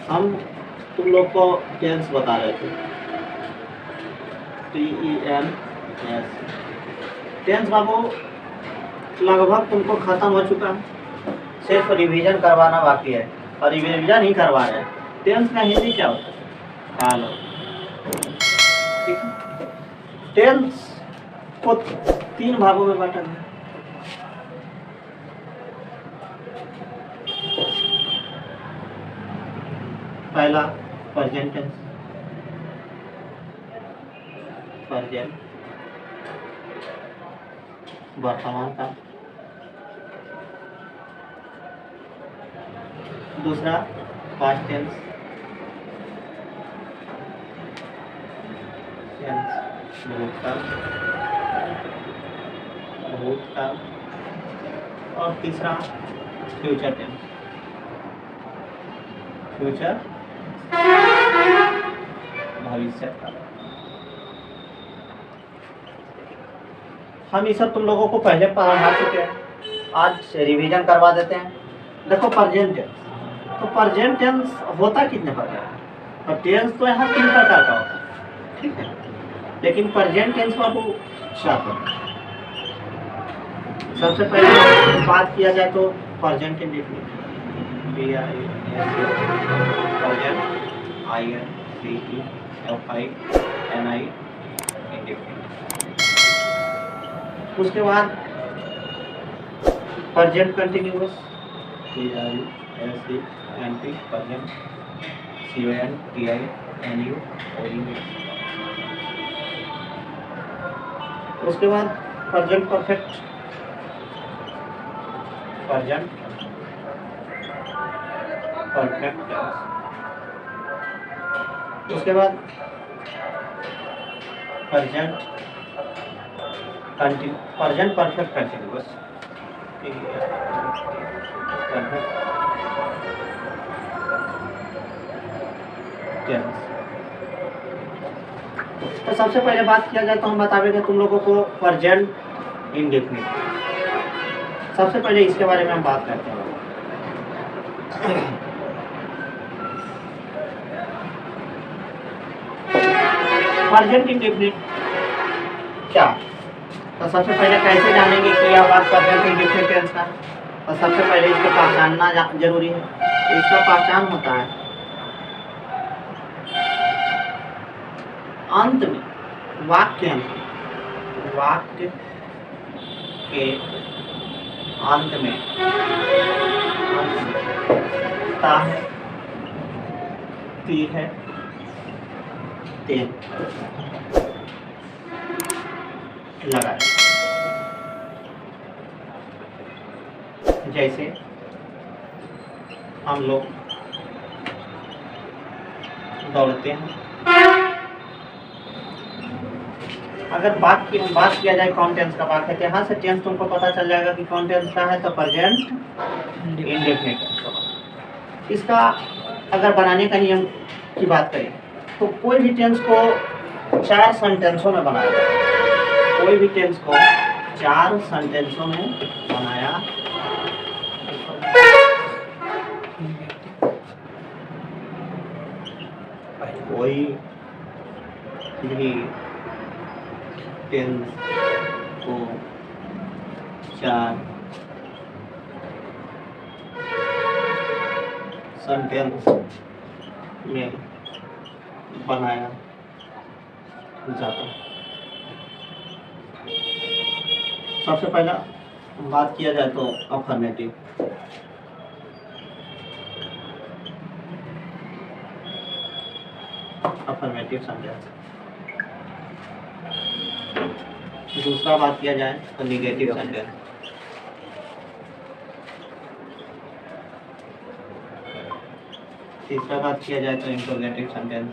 हम तुम लोग को टेंस बता रहे थे, TENS। टेंस बाबू लगभग तुमको खत्म हो चुका है, सिर्फ रिवीजन करवाना बाकी है, और रिवीजन ही करवा रहे हैं। टेंस का हिंदी क्या होता है? हेलो, ठीक है। टेंस को 3 भागों में बांटा गया। पहला प्रेजेंट टेंस, प्रेजेंट वर्तमान का। दूसरा पास्ट टेंस, भूतकाल, और तीसरा फ्यूचर टेंस, फ्यूचर भविष्य काल। हम ये सब तुम लोगों को पहले पढ़ा चुके हैं, आज रिवीजन करवा देते हैं। देखो प्रेजेंट टेंस, तो प्रेजेंट टेंस होता कितने प्रकार है? और टेंस तो यहाँ 3 प्रकार का होता है, ठीक है, लेकिन प्रेजेंट टेंस बाबू 4 प्रकार। सबसे पहले बात किया जाए तो present indefinite, present INCEFINI indefinite. उसके बाद present continuous, PRESENT, present CONTINUE। उसके बाद present perfect, present perfect tense. उसके बाद present perfect continuous, perfect tense. तो सबसे पहले बात किया जाए तो हम बताएंगे तुम लोगों को प्रेजेंट इंडेफिनिट। सबसे पहले इसके बारे में हम बात करते हैं। प्रेजेंट इंडेफिनिट क्या? तो सबसे पहले कैसे जानेंगे कि यह बात प्रेजेंट इंडेफिनिट टेंस का? तो सबसे पहले इसको पहचानना जरूरी है। इसका पहचान होता है अंत में, वाक्य के अंत में ता है, ती है, तेन लगा है। जैसे हम लोग दौड़ते हैं, अगर बात किया जाए कौन टेंस का बात है, तो यहाँ से टेंस तुमको पता चल जाएगा कि कौन टेंस का है। तो प्रेजेंट इंडेफिनिट टेंस। इसका अगर बनाने का नियम की बात करें तो कोई भी टेंस को 4 सेंटेंसों में बनाया जाए, कोई भी टेंस को 4 सेंटेंसों में बनाया कोई भी टेंस को 4 सेंटेंस में बनाया जाता है। सबसे पहला बात किया जाए तो अफर्मेटिव, सेंटेंस। दूसरा बात किया जाए तो निगेटिव सेंटेंस। तीसरा बात किया जाए तो इंटरोगेटिव सेंटेंस।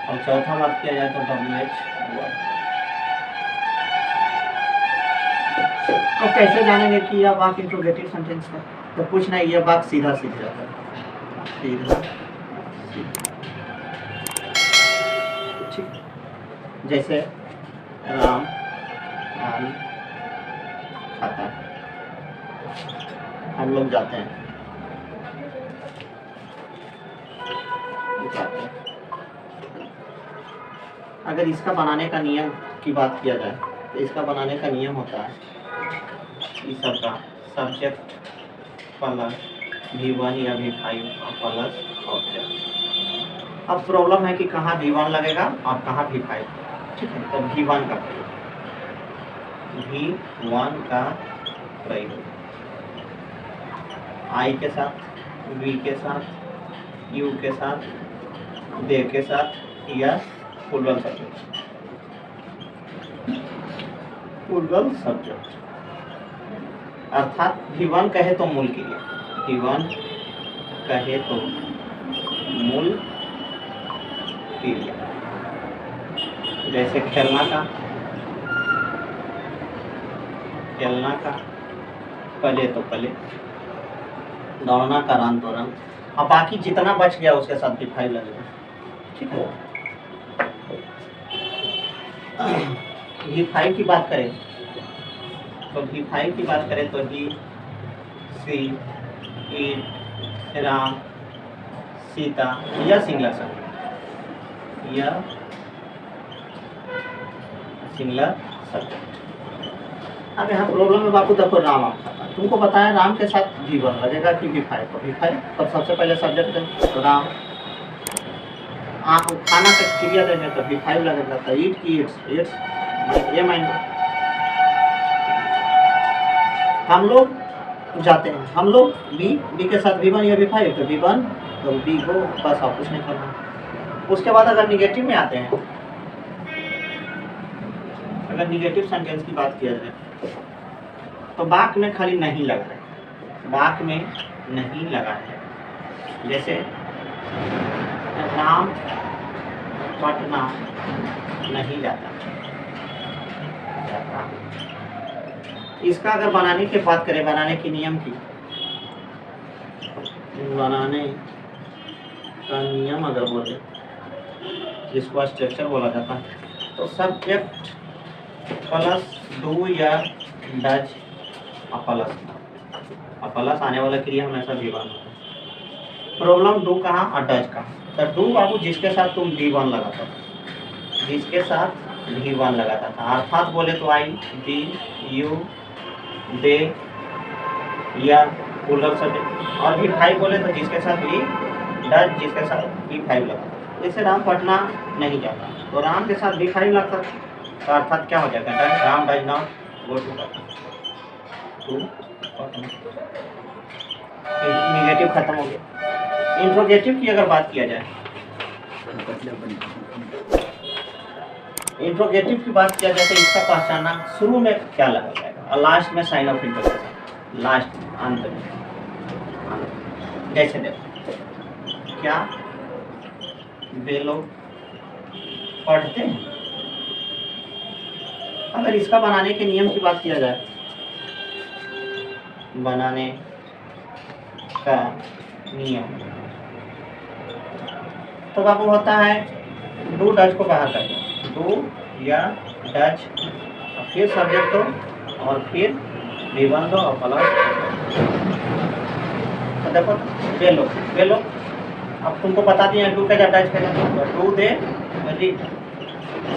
और चौथा बात किया जाए तो WH वर्ड। अब कैसे जानेंगे कि यह वाक्य इंटरोगेटिव सेंटेंस है? तो कुछ नहीं, यह वाक्य सीधा सीधा जाता है, सीधा ठीक। जैसे राम आम खाता है। हम लोग जाते हैं। अगर इसका बनाने का नियम की बात किया जाए तो इसका बनाने का नियम होता है इस सब का सब्जेक्ट प्लस V1 या V5 प्लस ऑब्जेक्ट। अब प्रॉब्लम है कि कहाँ V1 लगेगा और कहाँ V5। ठीक है, तो V1 का प्रयोग, V1 का प्रयोग I के साथ, V के साथ, U के साथ, दे के साथ या पूर्वल सब्जेक्ट, पूर्वल सब्जेक्ट अर्थात V1 कहे तो मूल क्रिया, V1 कहे तो मूल क्रिया, जैसे खेलना का पले तो पले, दौड़ना का रन तो रन। अब बाकी जितना बच गया उसके साथ V5 लगेगा। ठीक है, V5 की बात करें तो V5 की बात करें तो ही, सी, ईट, राम, सीता, यह सिंगलर सब्जेक्ट, यह सिंगलर सब्जेक्ट। अब यहाँ प्रॉब्लम में बापू देखो राम आम खाता, तुमको बताया राम के साथ V1 लगेगा कि V5 को, V5 तब सबसे पहले सब्जेक्ट है तो राम, खाना का क्रिया देने तो V5 लगेगा, तो ईट की ईट्स ये माइंड। हम लोग जाते हैं, हम लोग बी के साथ V1 या V5 तो V1 तो बी को बस आप कुछ नहीं करना। उसके बाद अगर निगेटिव में आते हैं, अगर निगेटिव सेंटेंस की बात किया जाए तो वाक्य में खाली नहीं लगा है, वाक्य में नहीं लगा है। जैसे राम पटना नहीं जाता। इसका अगर बनाने की बात करें, बनाने के नियम की, बनाने का नियम अगर बोले जिसको स्ट्रक्चर बोला जाता है, तो सब्जेक्ट प्लस डू या डज प्लस आने वाला क्रिया हमेशा V1 होता है। प्रॉब्लम डू कहाँ और डज कहाँ। तो डू बाबू जिसके साथ तुम V1 लगाता था, जिसके साथ V1 लगाता था, अर्थात बोले तो आई, डी, यू, दे या प्लूरल सब्जेक्ट, और V5 बोले तो जिसके साथ भी डज, जिसके साथ V5 लगाता। जैसे राम पटना नहीं जाता तो राम के साथ V5 लगता, तो अर्थात क्या हो जाएगा, does Ram does not go to Patna. Negative खत्म हो गया। इंट्रोगेटिव की अगर बात किया जाए, इंट्रोगेटिव की बात किया जाए तो इसका पहचानना शुरू में क्या लगा जाएगा और लास्ट में साइन ऑफ इंटरजेक्शन, लास्ट अंत में। जैसे देखो, क्या वे लोग पढ़ते हैं। अगर इसका बनाने के नियम की बात किया जाए, बनाने का नियम तो बाबू होता है डू डज को बाहर कर दो, डू या डज, फिर सब्जेक्ट दो और फिर V1 दो और प्लस। तो देखो वे लोग अब तुमको बता दिए डू का या डज का, तो डू दे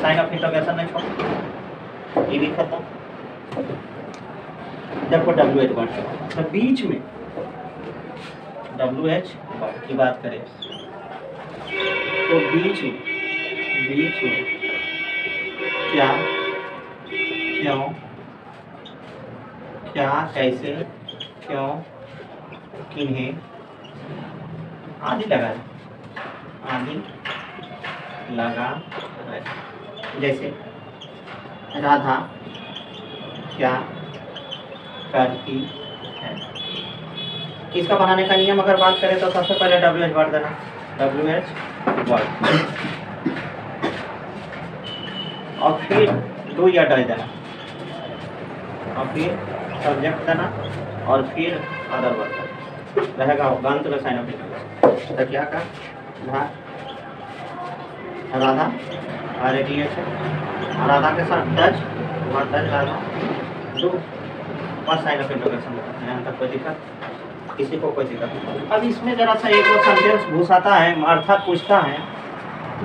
साइन ऑफ इंटररोगेशन नहीं छोड़, ये भी खत्म। देखो WH वर्ड, तो बीच में WH वर्ड की बात करें तो बीच में क्या, क्यों, क्या, कैसे, क्यों, किन्हें आदि लगा रहे। जैसे राधा क्या करती है। इसका बनाने का नियम अगर बात करें तो सबसे पहले WH वर्ड देना, WH वर्ड, और फिर डू या डज देना, और फिर सब्जेक्ट देना, और फिर अदर वर्ड रहेगा अंत में साइन ऑफ इंटरजेक्शन। तो क्या का राधा RADH, राधा के साथ डज वन टाइम डालना to first sign of interrogation बताते हैं। यहाँ तक कोई दिक्कत, किसी को कोई दिक्कत नहीं। अब इसमें जरा सा एक और सेंटेंस घुस आता है, अर्थात पूछता है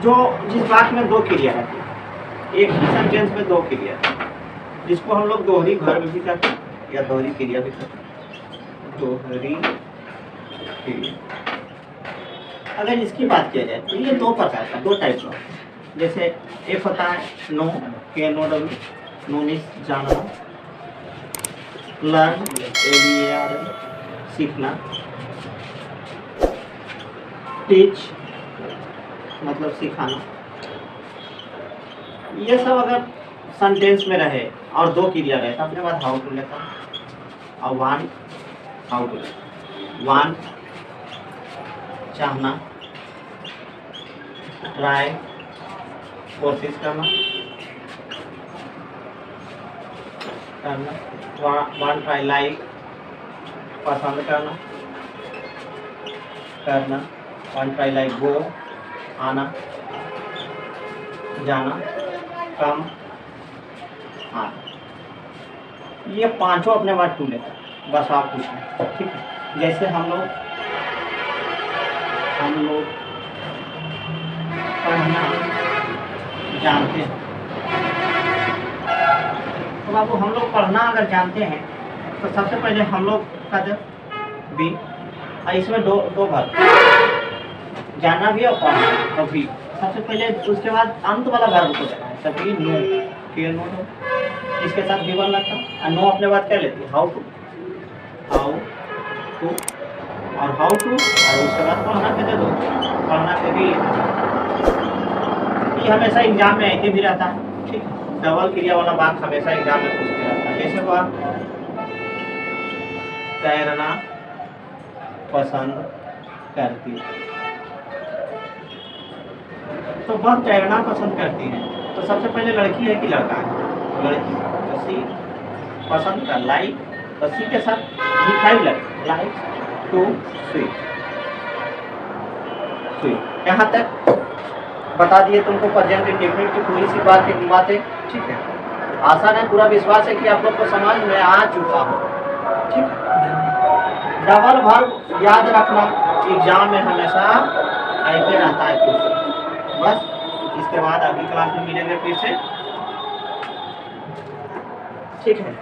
जो जिस वाक्य में दो क्रिया रहती है, एक ही सेंटेंस में दो क्रिया, जिसको हम लोग दोहरी वर्ब भी कहते हैं या दोहरी क्रिया भी कहते हैं, दोहरी क्रिया। अगर इसकी बात किया जाए तो ये दो प्रकार का, दो टाइप का, जैसे एक होता है नो, के नो डब्ल्यू, नो मीन्स जानना, लर्न, LEARN सीखना, टीच मतलब सिखाना। ये सब अगर सेंटेंस में रहे और दो क्रिया रहे तो अपने बाद हाउ टू लेता है, और वन हाउ टू, वन चाहना, ट्राई कोशिश करना, वन ट्राई लाइक पसंद करना, वन ट्राई लाइक गो आना, जाना, कम आना। ये पांचों अपने बाद टू लेता है, बस आप कुछ नहीं, ठीक है। जैसे हम लोग पढ़ना जानते हैं, तो बाबू हम लोग पढ़ना अगर जानते हैं तो सबसे पहले हम लोग का जब भी, इसमें दो भाग, जानना भी और पढ़ना तो भी, सबसे पहले उसके बाद अंत वाला वर्ब को देना है, तभी नो, फिर नो दो, इसके साथ भी वन लगता है, और नो अपने बात कर लेती है, हाउ टू और हाउ टू, और उसके बाद पढ़ना के दे दो, पढ़ना के भी। ये हमेशा एग्जाम में ऐसे भी रहता है, ठीक है। डबल क्रिया वाला बात हमेशा एग्जाम में पूछते रहता है। जैसे हुआ तैरना पसंद करती है, तो वह तैरना पसंद करती है, तो सबसे पहले लड़की है कि लड़का है, लड़की, तो सी पसंद का लाइक, तो सी के साथ भी फाइव लग, लाइक टू स्वीट, स्वीट। यहाँ तक बता दिए तुमको प्रेजेंट इंडेफिनिट की पूरी सी बातें, ठीक है। आशा है, पूरा विश्वास है कि आप लोग को समझ में आ चुका हो, ठीक है। डबल वर्ब याद रखना, एग्जाम में हमेशा ऐसे रहता है क्वेश्चन। बस इसके बाद अगली क्लास में मिलेंगे फिर से, ठीक है।